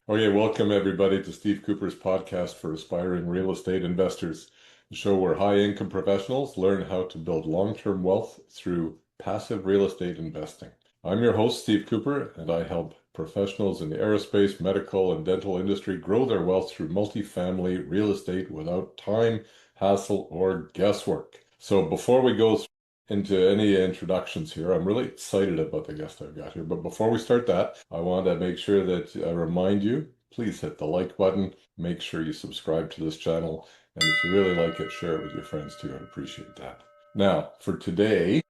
Okay, welcome everybody to Steve Couper's podcast for aspiring real estate investors, the show where high-income professionals learn how to build long-term wealth through passive real estate investing. I'm your host, Steve Couper, and I help professionals in the aerospace, medical, and dental industry grow their wealth through multifamily real estate without time, hassle, or guesswork. So before we go into any introductions here, I'm really excited about the guest I've got here. But before we start that, I want to make sure that I remind you, please hit the like button. Make sure you subscribe to this channel. And if you really like it, share it with your friends too. I'd appreciate that. Now, for today,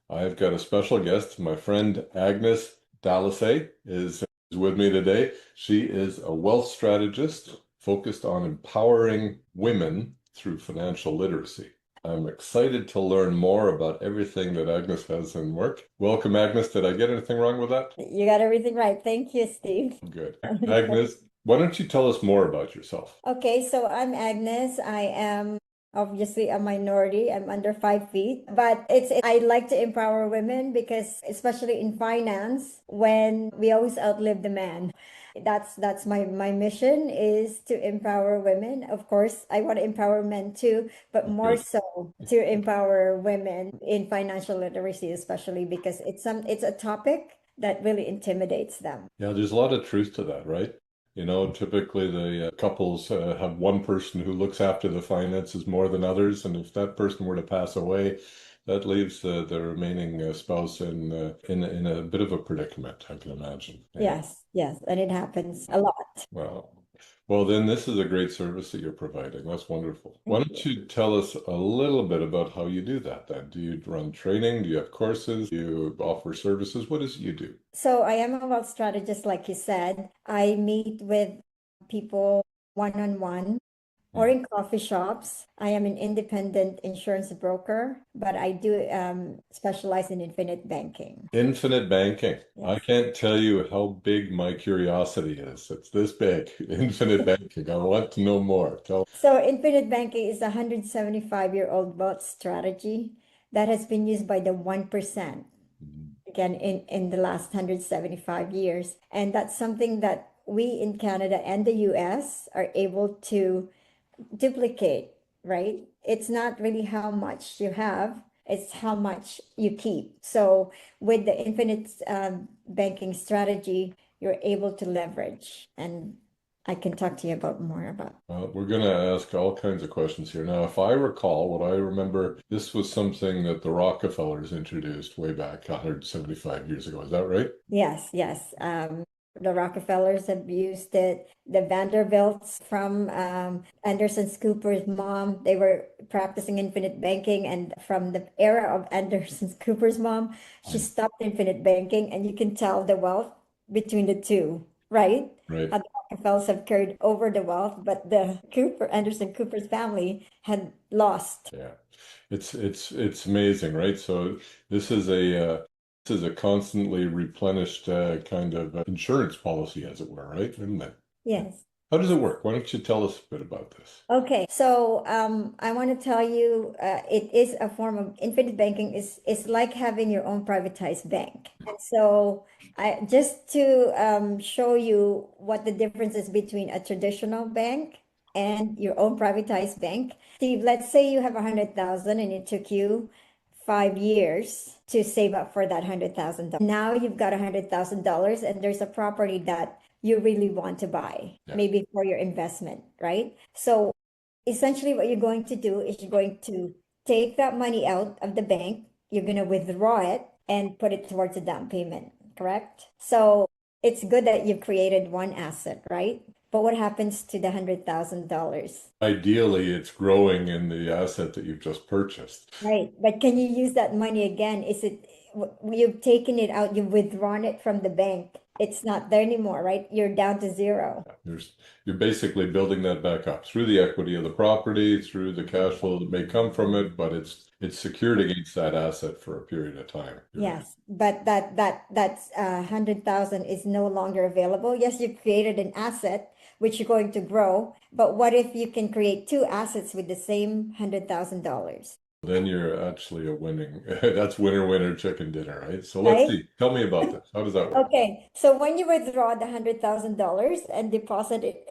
I've got a special guest. My friend Agnes Dalisay is with me today. She is a wealth strategist focused on empowering women through financial literacy. I'm excited to learn more about everything that Agnes has in work. Welcome, Agnes. Did I get anything wrong with that? You got everything right. Thank you, Steve. Good. Agnes, why don't you tell us more about yourself? Okay, so I'm Agnes. I am obviously a minority. I'm under 5 feet, but I like to empower women because especially in finance, when we always outlive the man. That's my mission is to empower women. Of course, I want to empower men too, but more Good. so to empower women in financial literacy, especially because it's a topic that really intimidates them. Yeah, there's a lot of truth to that, right? Typically the couples have one person who looks after the finances more than others, and if that person were to pass away, that leaves the remaining spouse in a bit of a predicament, I can imagine. Yeah. Yes, yes, and it happens a lot. Well, well, then this is a great service that you're providing. That's wonderful. Why Thank don't you. you tell us a little bit about how you do that then? Do you run training? Do you have courses? Do you offer services? What is it you do? So I am a wealth strategist, like you said. I meet with people one-on-one or Mhm. in coffee shops. I am an independent insurance broker, but I do specialize in infinite banking. Infinite banking. I Yes. can't tell you how big my curiosity is. It's this big. Infinite banking. I want to know more. Tell. So infinite banking is a 175-year-old wealth strategy that has been used by the 1%. Mhm. Again in the last 175 years. And that's something that we in Canada and the US are able to duplicate, right? It's not really how much you have, it's how much you keep. So with the infinite banking strategy, you're able to leverage. And I can talk to you about more about. We're going to ask all kinds of questions here. Now, if I recall, what I remember, this was something that the Rockefellers introduced way back 175 years ago. Is that right? Yes, yes. The Rockefellers have used it. The Vanderbilts from Anderson Cooper's mom, they were practicing infinite banking. And from the era of Anderson Cooper's mom, she Mm. stopped infinite banking. And you can tell the wealth between the two, right? Right. How the Rockefellers have carried over the wealth, but the Anderson Cooper's family had lost. Yeah. It's amazing, right? So this is a constantly replenished kind of insurance policy, as it were, right? Isn't it? Yes. How does it work? Why don't you tell us a bit about this? Okay, so I want to tell you, it is a form of infinite banking is like having your own privatized bank. And so I just to show you what the difference is between a traditional bank and your own privatized bank. Steve, let's say you have 100,000 and it took you 5 years to save up for that $100,000. Now you've got $100,000 and there's a property that you really want to buy, Yeah. maybe for your investment, right? So essentially what you're going to do is you're going to take that money out of the bank, you're going to withdraw it and put it towards a down payment, correct? So it's good that you've created one asset, right? But what happens to the $100,000? Ideally, it's growing in the asset that you've just purchased. Right. But can you use that money again? You've taken it out, you've withdrawn it from the bank. It's not there anymore, right? You're down to zero. There's, you're basically building that back up through the equity of the property, through the cash flow that may come from it, but it's secured against that asset for a period of time. You're right. Yes, but that's 100,000 is no longer available. Yes, you created an asset which you're going to grow, but what if you can create two assets with the same $100,000? Then you're actually a winning. That's winner, winner, chicken dinner, right? So let's right? see. Tell me about this. How does that work? Okay, so when you withdraw the $100,000 and deposit it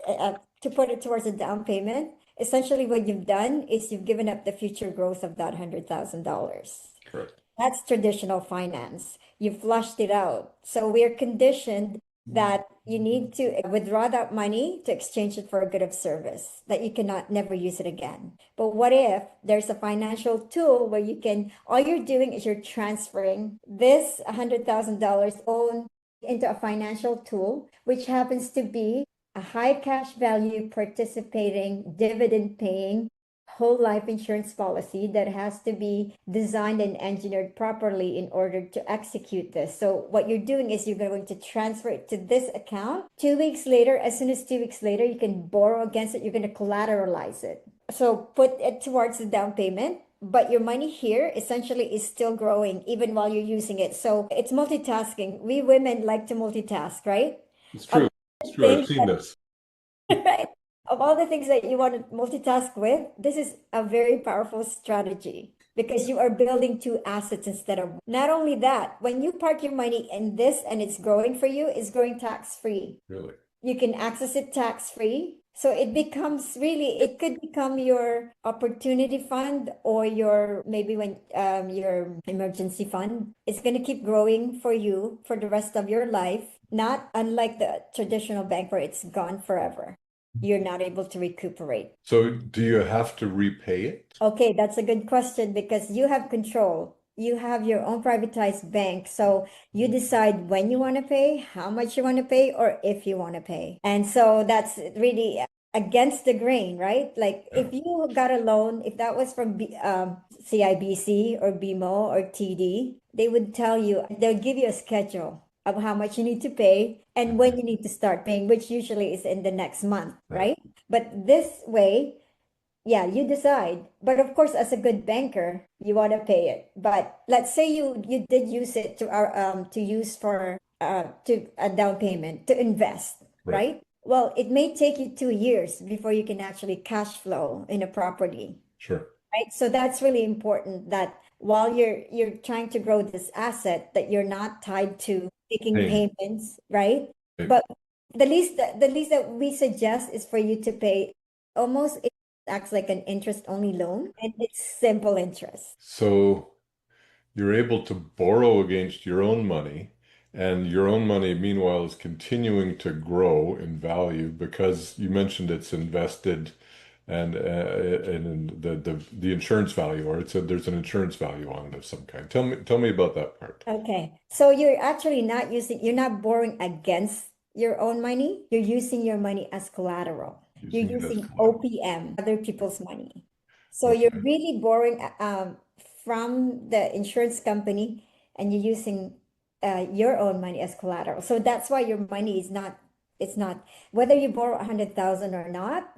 to put it towards a down payment, essentially what you've done is you've given up the future growth of that $100,000. Correct. That's traditional finance. You flushed it out. So we're conditioned that you need to withdraw that money to exchange it for a good of service, that you cannot never use it again. But what if there's a financial tool where you can, all you're doing is you're transferring this $100,000 own into a financial tool, which happens to be a high cash value participating dividend paying whole life insurance policy that has to be designed and engineered properly in order to execute this. So what you're doing is you're going to transfer it to this account. 2 weeks later, as soon as 2 weeks later, you can borrow against it. You're going to collateralize it. So put it towards the down payment. But your money here essentially is still growing even while you're using it. So it's multitasking. We women like to multitask, right? It's Of true. It's true. I've things seen this. right? Of all the things that you want to multitask with, this is a very powerful strategy because you are building two assets instead of not only that, when you park your money in this and it's growing for you, it's growing tax free. Really. You can access it tax free. So it becomes really, it could become your opportunity fund or your maybe when your emergency fund. It's going to keep growing for you for the rest of your life, not unlike the traditional bank where it's gone forever. You're not able to recuperate. So do you have to repay it? Okay, that's a good question because you have control. You have your own privatized bank. So you decide when you want to pay, how much you want to pay, or if you want to pay. And so that's really against the grain, right? Like Yeah. if you got a loan, if that was from CIBC or BMO or TD, they would tell you, they'll give you a schedule of how much you need to pay and when you need to start paying, which usually is in the next month, Right. right? But this way, yeah, you decide. But of course, as a good banker, you want to pay it. But let's say you did use it to use for to a down payment to invest, Right. right? Well, it may take you 2 years before you can actually cash flow in a property, Sure. right? So that's really important that while you're trying to grow this asset, that you're not tied to making Paying. payments, right? Right. But the least that we suggest is for you to pay almost it acts like an interest only loan and it's simple interest. So you're able to borrow against your own money, and your own money, meanwhile, is continuing to grow in value because you mentioned it's invested and in the insurance value, or it's there's an insurance value on it of some kind. Tell me about that part. Okay. So you're actually you're not borrowing against your own money. You're using your money as collateral. You're Using it as using collateral. OPM, other people's money. So you're Okay. really borrowing from the insurance company and you're using your own money as collateral. So that's why your money is not, it's not, whether you borrow 100,000 or not,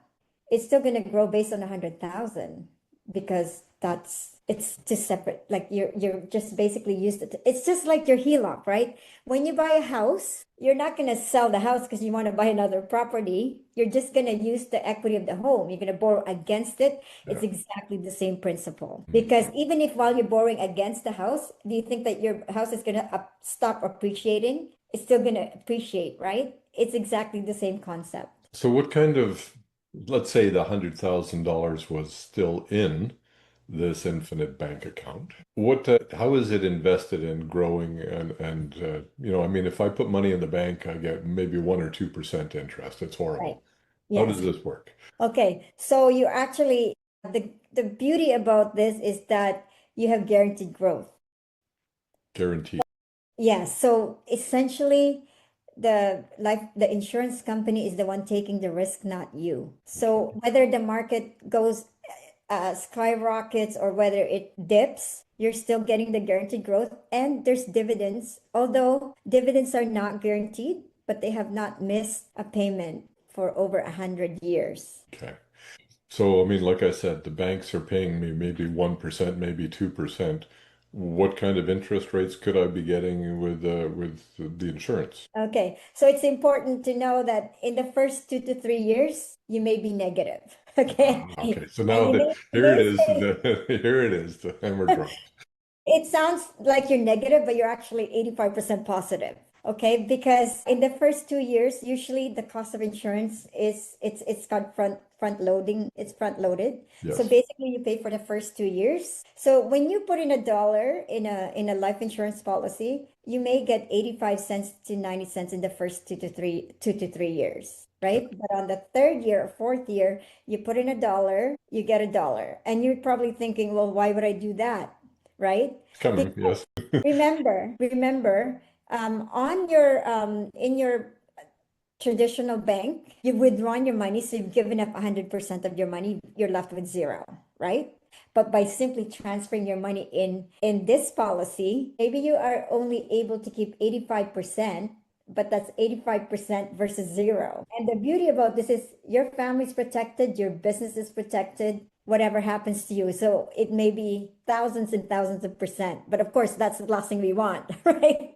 it's still going to grow based on 100,000 because it's just separate. Like you're just basically used to, it's just like your HELOC, right? When you buy a house, you're not going to sell the house because you want to buy another property. You're just going to use the equity of the home. You're going to borrow against it. Yeah. It's exactly the same principle. Mhm. Because even if while you're borrowing against the house, do you think that your house is going to stop appreciating? It's still going to appreciate, right? It's exactly the same concept. So what kind of, let's say the $100,000 was still in this infinite bank account. How is it invested in growing I mean, if I put money in the bank, I get maybe 1 or 2% interest. It's Right. horrible. How does Yes. this work? Okay, so you actually the beauty about this is that you have guaranteed growth. Guaranteed. Yes, so essentially the insurance company is the one taking the risk, not you. So whether the market goes skyrockets or whether it dips, you're still getting the guaranteed growth and there's dividends. Although dividends are not guaranteed, but they have not missed a payment for over 100 years. Okay. So, I mean, like I said, the banks are paying me maybe 1%, maybe 2%. what kind of interest rates could I be getting with the insurance? Okay, so it's important to know that in the first 2 to 3 years, you may be negative. Okay, Okay, so and now you here it may is. say, Here it is. The hammer dropped. it sounds like you're negative, but you're actually 85% positive. Okay, because in the first 2 years, usually the cost of insurance is it's got front loading, it's front loaded. So Yes, basically you pay for the first 2 years. So when you put in $1 in a life insurance policy, you may get 85 cents to 90 cents in the first 2 to 3 years. Right. But on the third year or fourth year, you put in $1, you get $1. And you're probably thinking, well, why would I do that? Right? it's coming. Yes. Remember, on your in your traditional bank, you've withdrawn your money, so you've given up 100% of your money, you're left with zero, right? But by simply transferring your money in this policy, maybe you are only able to keep 85%, but that's 85% versus zero. And the beauty about this is your family's protected, your business is protected, whatever happens to you. So it may be thousands and thousands of percent. But of course, that's the last thing we want, right?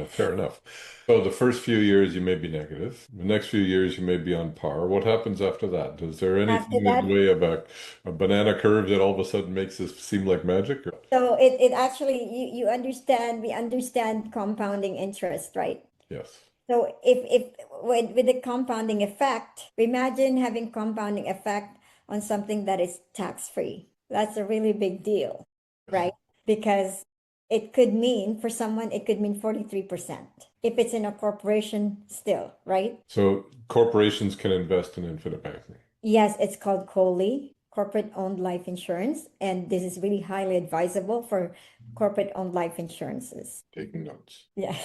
Fair enough. So the first few years you may be negative. The next few years you may be on par. What happens after that? Is there After anything in the that, way of a banana curve that all of a sudden makes this seem like magic? so it actually, you understand, we understand compounding interest, right? Yes. So if with the compounding effect, imagine having compounding effect on something that is tax free. That's a really big deal, right? Because it could mean for someone, it could mean 43% if it's in a corporation still, right? So corporations can invest in infinite banking. Yes, it's called COLI, corporate owned life insurance, and this is really highly advisable for corporate owned life insurances. Taking notes. Yeah.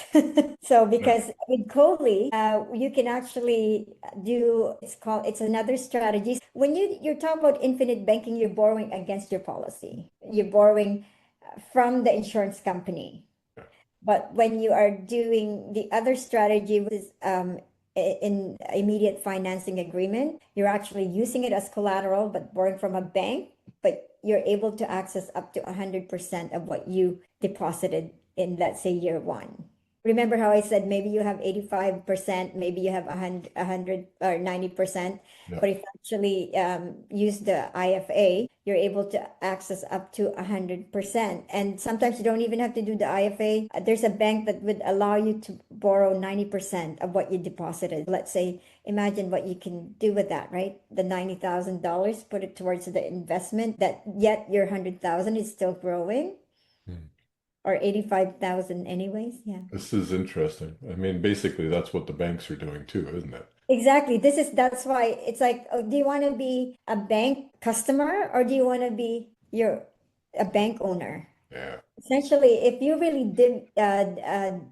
So Yeah. because with COLI, you can actually do, it's another strategy. When you're talking about infinite banking, you're borrowing against your policy. You're borrowing from the insurance company. But when you are doing the other strategy, which is in immediate financing agreement, you're actually using it as collateral, but borrowing from a bank, but you're able to access up to 100% of what you deposited in, let's say, year one. Remember how I said maybe you have 85%, maybe you have 100 or 90%, Yeah. but if you actually use the IFA, you're able to access up to 100%. And sometimes you don't even have to do the IFA. There's a bank that would allow you to borrow 90% of what you deposited. Let's say, imagine what you can do with that, right? The $90,000, put it towards the investment that yet your 100,000 is still growing, Hmm. or 85,000 anyways. Yeah. This is interesting. I mean, basically, that's what the banks are doing too, isn't it? Exactly. That's why it's like, oh, do you want to be a bank customer or do you want to be a bank owner? Yeah. Essentially, if you really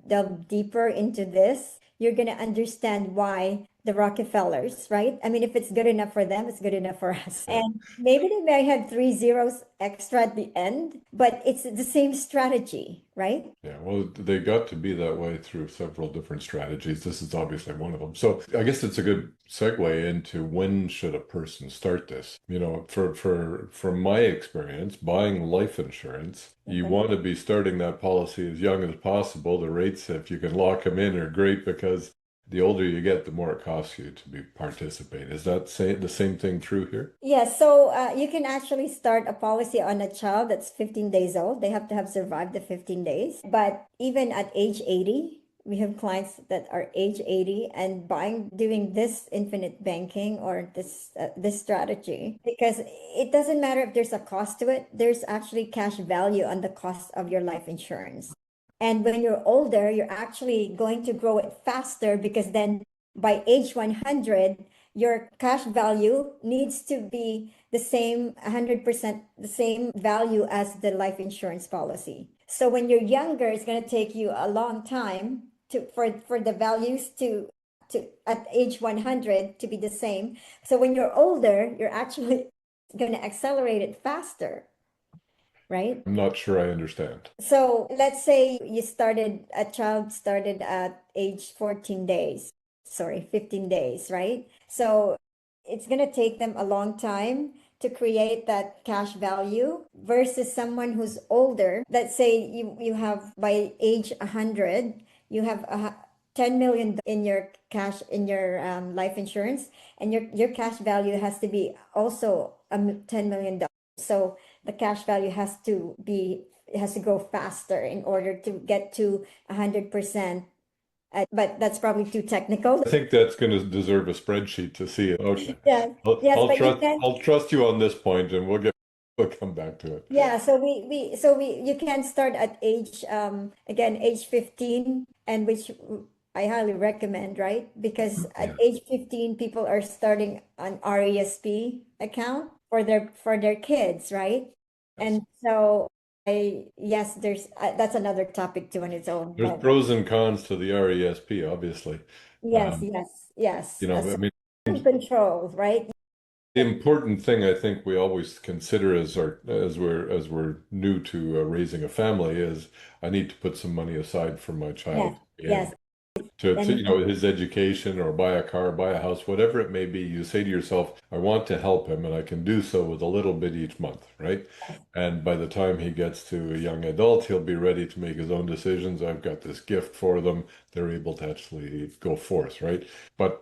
delve deeper into this, you're going to understand why the Rockefellers, right? I mean, if it's good enough for them, it's good enough for us. Yeah. And maybe they may have three zeros extra at the end, but it's the same strategy, right? Yeah, well, they got to be that way through several different strategies. This is obviously one of them. So I guess it's a good segue into when should a person start this? You know, from my experience, buying life insurance, you Okay. want to be starting that policy as young as possible. The rates, if you can lock them in, are great because the older you get, the more it costs you to be participate. Is that the same thing true here? Yeah, so you can actually start a policy on a child that's 15 days old. They have to have survived the 15 days. But even at age 80, we have clients that are age 80 and doing this infinite banking or this strategy, because it doesn't matter if there's a cost to it. There's actually cash value on the cost of your life insurance. And when you're older, you're actually going to grow it faster because then by age 100, your cash value needs to be the same 100% the same value as the life insurance policy. So when you're younger, it's going to take you a long time for the values to at age 100 to be the same. So when you're older, you're actually going to accelerate it faster, right? I'm not sure I understand. So let's say a child started at age 14 days, sorry, 15 days, right? So it's going to take them a long time to create that cash value versus someone who's older. Let's say you have by age 100, you have 10 million in your cash in your life insurance, and your cash value has to be also $10 million. So the cash value has to be, it has to grow faster in order to get to 100%. But that's probably too technical. I think that's going to deserve a spreadsheet to see it. Okay. Yes, yes, I'll but you trust can. I'll trust you on this point and we'll come back to it. Yeah, so we you can start at age again age 15, and which I highly recommend, right? Because at Yeah. age 15 people are starting an RESP account for their kids, right? Yes. And so I yes, there's that's another topic too on its own. There's But pros and cons to the RESP, obviously. yes, Um, yes, yes. I mean, Some controls, right? the important thing I think we always consider as we're new to raising a family is I need to put some money aside for my child Yes, yes. to And his education or buy a car, buy a house, whatever it may be. You say to yourself, I want to help him, and I can do so with a little bit each month, right? And by the time he gets to a young adult, he'll be ready to make his own decisions. I've got this gift for them. They're able to actually go forth, right? But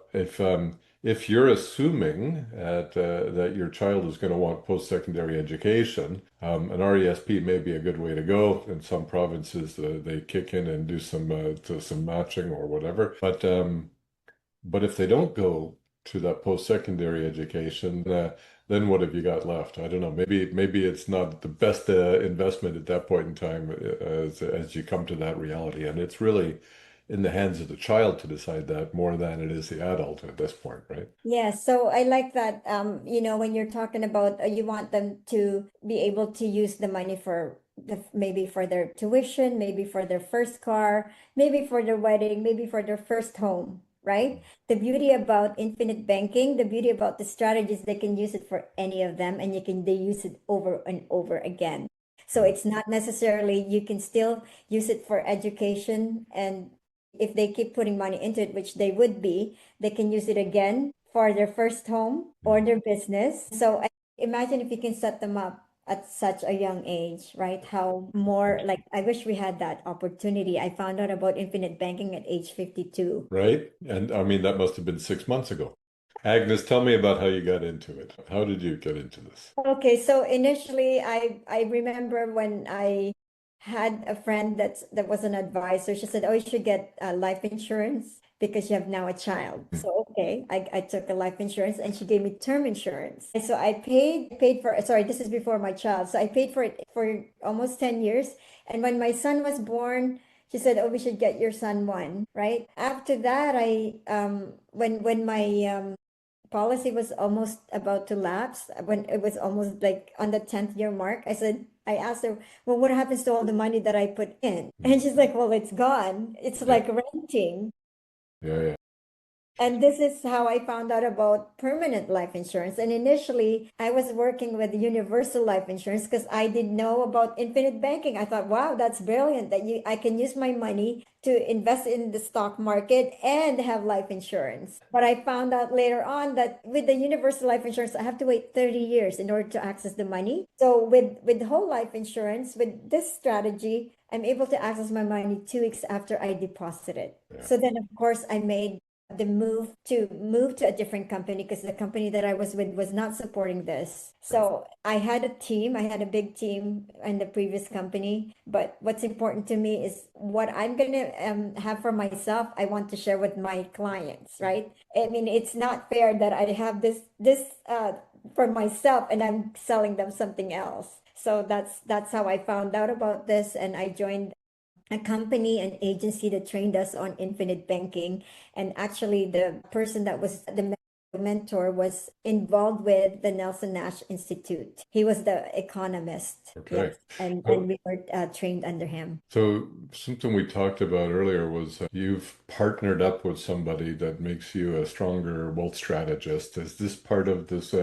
if you're assuming that your child is going to want post-secondary education, an RESP may be a good way to go. In some provinces, they kick in and do some matching or whatever. But if they don't go to that post-secondary education, then what have you got left? I don't know. Maybe it's not the best investment at that point in time as you come to that reality, and it's really in the hands of the child to decide that more than it is the adult at this point, right? yeah, so I like that, when you're talking about you want them to be able to use the money for maybe for their tuition, maybe for their first car, maybe for their wedding, maybe for their first home, right? The beauty about infinite banking, the beauty about the strategies, they can use it for any of them, and they use it over and over again. So it's not necessarily, you can still use it for education, and if they keep putting money into it, which they would be, they can use it again for their first home or their business. So imagine if you can set them up at such a young age, right? How more like I wish we had that opportunity. I found out about infinite banking at age 52. Right? And I mean, that must have been 6 months ago. Agnes, tell me about how you got into it. How did you get into this? Okay, so initially I remember when I had a friend that was an advisor. She said, "Oh, you should get life insurance because you have now a child." So okay, I took a life insurance, and she gave me term insurance. And so I paid for, sorry, this is before my child. So I paid for it for almost 10 years. And when my son was born, she said, "Oh, we should get your son one," right? After that, I when my policy was almost about to lapse, when it was almost like on the 10th year mark, I asked her, "Well, what happens to all the money that I put in?" And she's like, "Well, it's gone. It's Yeah, like renting." yeah, yeah. And this is how I found out about permanent life insurance. And initially, I was working with universal life insurance because I didn't know about infinite banking. I thought, wow, that's brilliant that I can use my money to invest in the stock market and have life insurance. But I found out later on that with the universal life insurance, I have to wait 30 years in order to access the money. So with whole life insurance, with this strategy, I'm able to access my money 2 weeks after I deposit it. Yeah. So then, of course, I made the move to a different company because the company that I was with was not supporting this. So I had a team, I had a big team in the previous company. But what's important to me is what I'm gonna have for myself. I want to share with my clients, right? I mean, it's not fair that I have this for myself and I'm selling them something else. So that's how I found out about this, and I joined a company, an agency that trained us on infinite banking. And actually, the person that was the mentor was involved with the Nelson Nash Institute. He was the economist. Okay. Yes. And So, we were trained under him. so something we talked about earlier was you've partnered up with somebody that makes you a stronger wealth strategist. Is this part of this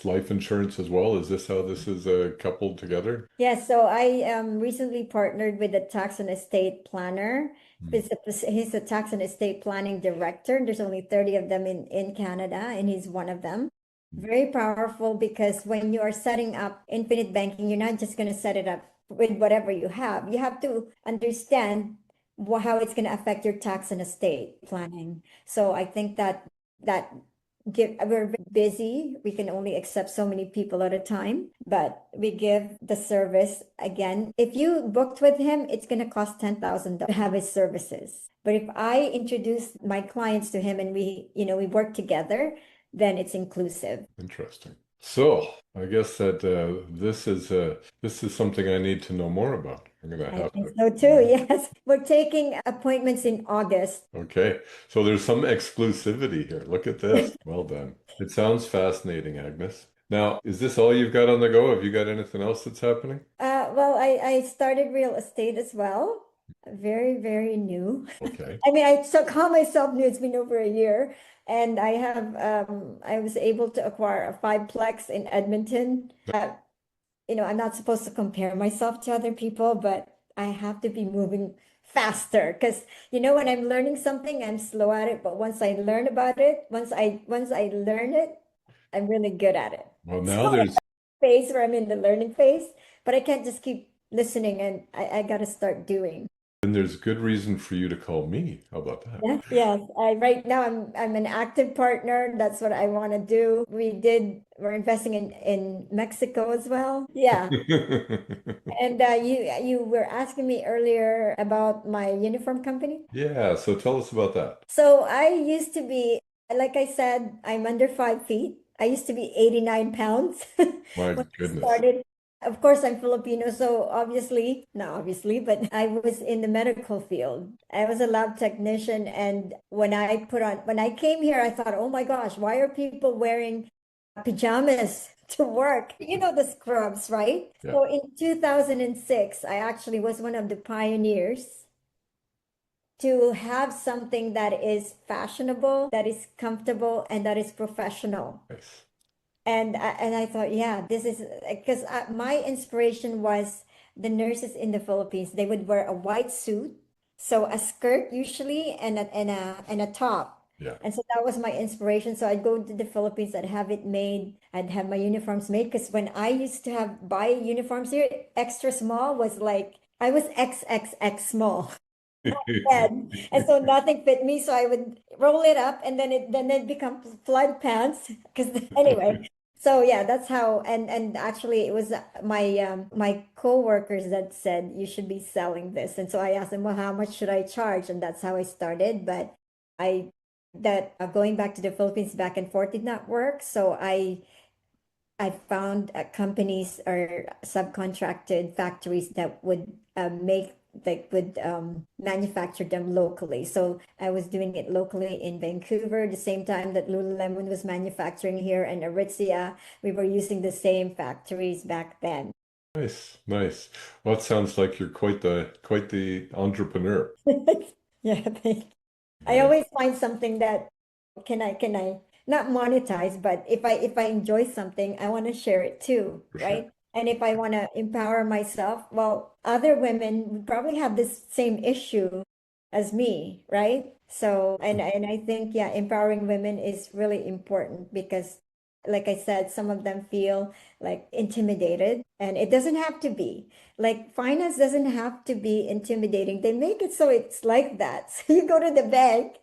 life insurance as well? Is this how this is coupled together? Yes, so I recently partnered with a tax and estate planner. Hmm. He's a tax and estate planning director. There's only 30 of them in Canada, and he's one of them. Very powerful because when you are setting up infinite banking, you're not just going to set it up with whatever you have. You have to understand how it's going to affect your tax and estate planning. So I think that we're very busy. We can only accept so many people at a time, but we give the service again. If you booked with him, it's going to cost $10,000 to have his services. But if I introduce my clients to him and we work together, then it's inclusive. Interesting. So I guess that this is something I need to know more about. I'm gonna I have think to. so too. Yes. We're taking appointments in August. Okay. So there's some exclusivity here. Look at this. Well done. It sounds fascinating, Agnes. Now, is this all you've got on the go? Have you got anything else that's happening? Well, I started real estate as well. Very, very new. Okay. I mean, I so call myself new. It's been over a year, and I was able to acquire a fiveplex in Edmonton. I'm not supposed to compare myself to other people, but I have to be moving faster because when I'm learning something, I'm slow at it. But once I learn about it, once I learn it, I'm really good at it. Well, So now there's phase where I'm in the learning phase, but I can't just keep listening and I got to start doing. and there's good reason for you to call me. How about that? Yes, yes. Right now I'm an active partner. That's what I want to do. We're investing in Mexico as well. Yeah. And you were asking me earlier about my uniform company. Yeah, so tell us about that. So I used to be, like I said, I'm under 5 feet. I used to be 89 pounds My when I goodness. started. Of course, I'm Filipino, so obviously, not obviously, but I was in the medical field. I was a lab technician, and when I came here, I thought, oh my gosh, why are people wearing pajamas to work? You know the scrubs, right? Yeah. So in 2006, I actually was one of the pioneers to have something that is fashionable, that is comfortable, and that is professional. Nice. And I thought, yeah, this is because my inspiration was the nurses in the Philippines. They would wear a white suit, so a skirt usually, and a top. Yeah. And so that was my inspiration. So I'd go to the Philippines, I'd have it made, I'd have my uniforms made. Because when I used to buy uniforms here, extra small was like I was XXX small. Bed. And so nothing fit me, so I would roll it up and then it becomes flood pants. Because anyway, so yeah, that's how. And actually, it was my coworkers that said you should be selling this, and so I asked them, well, how much should I charge? And that's how I started. But I that going back to the Philippines back and forth did not work, so I found companies or subcontracted factories that would manufacture them locally. So I was doing it locally in Vancouver, the same time that Lululemon was manufacturing here and Aritzia. We were using the same factories back then. Nice, nice. Well, it sounds like you're quite the entrepreneur. Yeah, I Nice. always find something that can I not monetize, but if I enjoy something, I want to share it too, For sure. right? And if I want to empower myself, well, other women would probably have this same issue as me, right? So, and I think, yeah, empowering women is really important because, like I said, some of them feel like intimidated, and it doesn't have to be. Like finance doesn't have to be intimidating. They make it so it's like that. So you go to the bank,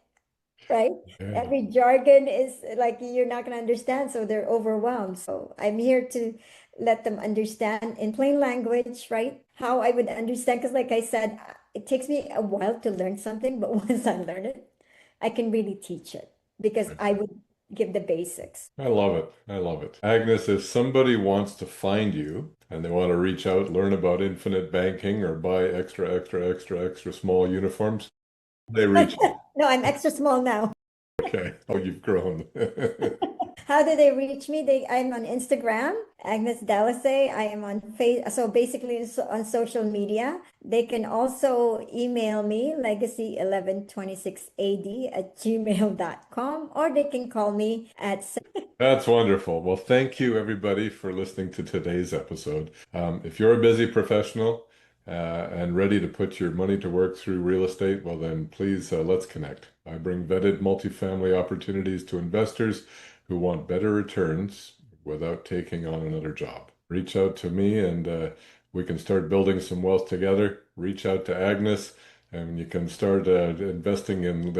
right? Yeah. Every jargon is like you're not going to understand, so they're overwhelmed. So I'm here to let them understand in plain language, right? How I would understand, because like I said, it takes me a while to learn something, but once I learn it, I can really teach it because I would give the basics. I love it. I love it. Agnes, if somebody wants to find you and they want to reach out, learn about infinite banking or buy extra small uniforms, they reach out. No, I'm extra small now. Okay. Oh, you've grown. How do they reach me? I'm on Instagram, Agnes Dalisay. I am on face, so basically on social media. They can also email me legacy1126ad@gmail.com, or they can call me at That's wonderful. Well, thank you everybody for listening to today's episode. If you're a busy professional and ready to put your money to work through real estate, well, then please let's connect. I bring vetted multifamily opportunities to investors who want better returns without taking on another job. Reach out to me and we can start building some wealth together. Reach out to Agnes and you can start investing in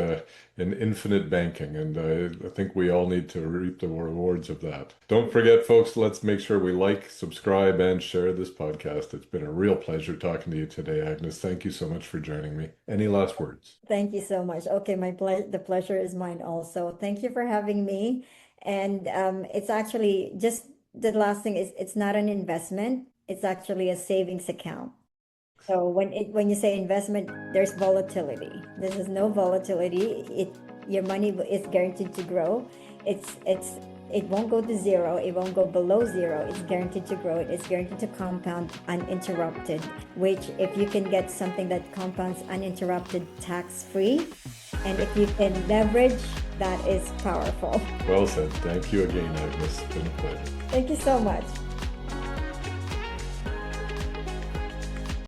infinite banking. And I think we all need to reap the rewards of that. Don't forget, folks, let's make sure we like, subscribe, and share this podcast. It's been a real pleasure talking to you today, Agnes. Thank you so much for joining me. Any last words? Thank you so much. Okay, the pleasure is mine also. Thank you for having me. And it's actually just the last thing is it's not an investment. It's actually a savings account. So when you say investment, there's volatility. This is no volatility. Your money is guaranteed to grow. It won't go to zero. It won't go below zero. It's guaranteed to grow. It's guaranteed to compound uninterrupted. Which if you can get something that compounds uninterrupted, tax-free, and if you can leverage, that is powerful. Well said. Thank you again, Agnes. It's been a pleasure. Thank you so much.